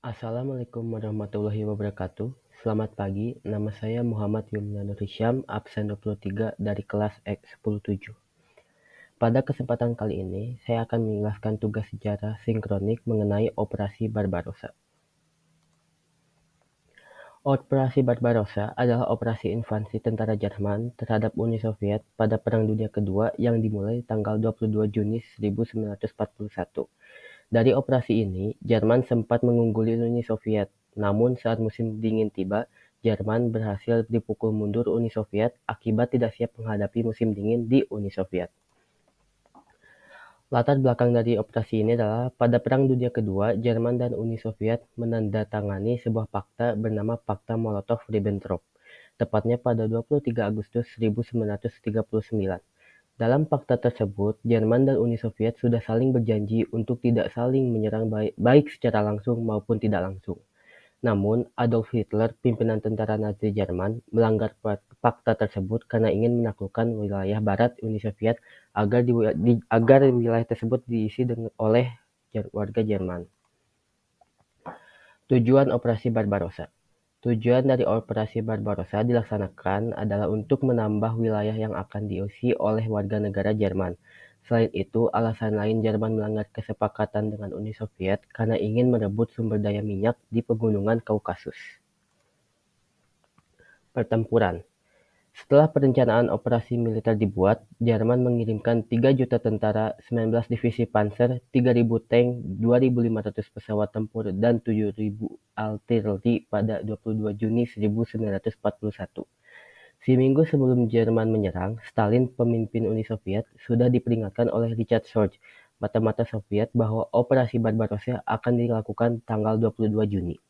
Assalamualaikum warahmatullahi wabarakatuh. Selamat pagi, nama saya Muhammad Yumnanur Hisyam, absen 23 dari kelas X107. Pada kesempatan kali ini, saya akan menjelaskan tugas sejarah sinkronik mengenai Operasi Barbarossa. Operasi Barbarossa adalah operasi invasi tentara Jerman terhadap Uni Soviet pada Perang Dunia Kedua yang dimulai tanggal 22 Juni 1941. Dari operasi ini, Jerman sempat mengungguli Uni Soviet. Namun saat musim dingin tiba, Jerman berhasil dipukul mundur Uni Soviet akibat tidak siap menghadapi musim dingin di Uni Soviet. Latar belakang dari operasi ini adalah pada Perang Dunia Kedua, Jerman dan Uni Soviet menandatangani sebuah fakta bernama Fakta Molotov-Ribbentrop, tepatnya pada 23 Agustus 1939. Dalam fakta tersebut, Jerman dan Uni Soviet sudah saling berjanji untuk tidak saling menyerang baik secara langsung maupun tidak langsung. Namun, Adolf Hitler, pimpinan tentara Nazi Jerman, melanggar fakta tersebut karena ingin menaklukkan wilayah barat Uni Soviet agar wilayah tersebut diisi oleh warga Jerman. Tujuan Operasi Barbarossa. Tujuan dari Operasi Barbarossa dilaksanakan adalah untuk menambah wilayah yang akan diisi oleh warga negara Jerman. Selain itu, alasan lain Jerman melanggar kesepakatan dengan Uni Soviet karena ingin merebut sumber daya minyak di pegunungan Kaukasus. Pertempuran. Setelah perencanaan operasi militer dibuat, Jerman mengirimkan 3 juta tentara, 19 divisi panser, 3.000 tank, 2.500 pesawat tempur, dan 7.000 artileri pada 22 Juni 1941. Seminggu sebelum Jerman menyerang, Stalin, pemimpin Uni Soviet, sudah diperingatkan oleh Richard Sorge, mata-mata Soviet, bahwa operasi Barbarossa akan dilakukan tanggal 22 Juni.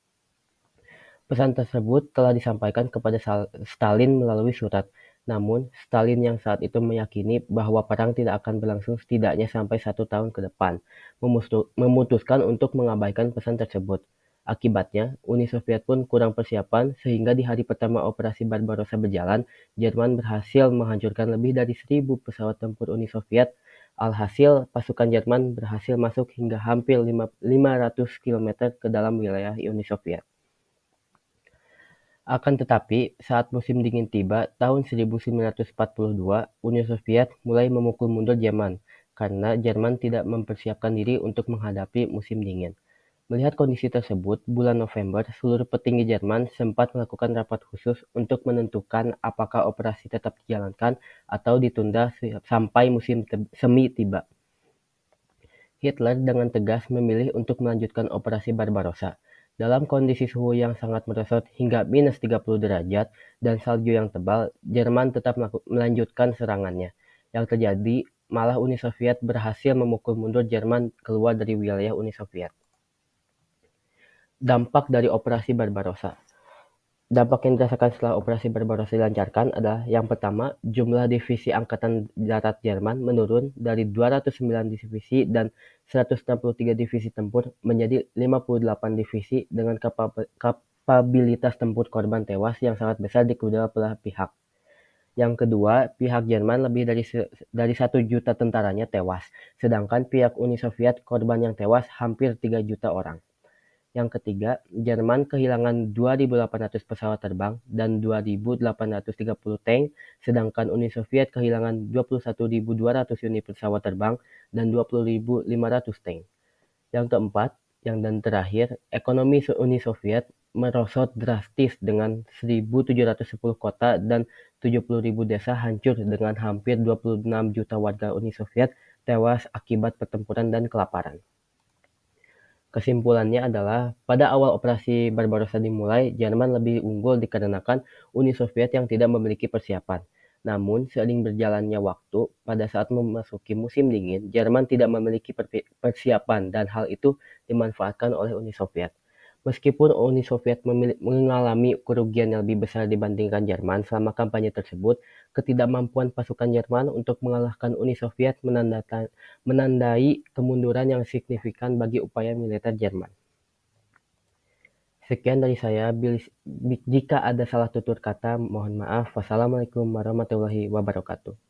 Pesan tersebut telah disampaikan kepada Stalin melalui surat. Namun, Stalin yang saat itu meyakini bahwa perang tidak akan berlangsung setidaknya sampai 1 tahun ke depan, memutuskan untuk mengabaikan pesan tersebut. Akibatnya, Uni Soviet pun kurang persiapan sehingga di hari pertama operasi Barbarossa berjalan, Jerman berhasil menghancurkan lebih dari 1.000 pesawat tempur Uni Soviet. Alhasil, pasukan Jerman berhasil masuk hingga hampir 500 km ke dalam wilayah Uni Soviet. Akan tetapi, saat musim dingin tiba tahun 1942, Uni Soviet mulai memukul mundur Jerman, karena Jerman tidak mempersiapkan diri untuk menghadapi musim dingin. Melihat kondisi tersebut, bulan November, seluruh petinggi Jerman sempat melakukan rapat khusus untuk menentukan apakah operasi tetap dijalankan atau ditunda sampai musim semi tiba. Hitler dengan tegas memilih untuk melanjutkan operasi Barbarossa. Dalam kondisi suhu yang sangat merosot hingga minus 30 derajat dan salju yang tebal, Jerman tetap melanjutkan serangannya. Yang terjadi, malah Uni Soviet berhasil memukul mundur Jerman keluar dari wilayah Uni Soviet. Dampak dari operasi Barbarossa. Dampak yang dirasakan setelah operasi Barbarossa dilancarkan adalah yang pertama, jumlah divisi Angkatan Darat Jerman menurun dari 209 divisi dan 163 divisi tempur menjadi 58 divisi dengan kapabilitas tempur korban tewas yang sangat besar di kedua belah pihak. Yang kedua, pihak Jerman lebih dari 1 juta tentaranya tewas, sedangkan pihak Uni Soviet korban yang tewas hampir 3 juta orang. Yang ketiga, Jerman kehilangan 2.800 pesawat terbang dan 2.830 tank, sedangkan Uni Soviet kehilangan 21.200 unit pesawat terbang dan 20.500 tank. Yang keempat, dan terakhir, ekonomi Uni Soviet merosot drastis dengan 1.710 kota dan 70.000 desa hancur dengan hampir 26 juta warga Uni Soviet tewas akibat pertempuran dan kelaparan. Kesimpulannya adalah, pada awal operasi Barbarossa dimulai, Jerman lebih unggul dikarenakan Uni Soviet yang tidak memiliki persiapan. Namun, seiring berjalannya waktu, pada saat memasuki musim dingin, Jerman tidak memiliki persiapan dan hal itu dimanfaatkan oleh Uni Soviet. Meskipun Uni Soviet mengalami kerugian yang lebih besar dibandingkan Jerman selama kampanye tersebut, ketidakmampuan pasukan Jerman untuk mengalahkan Uni Soviet menandai kemunduran yang signifikan bagi upaya militer Jerman. Sekian dari saya. Jika ada salah tutur kata, mohon maaf. Wassalamualaikum warahmatullahi wabarakatuh.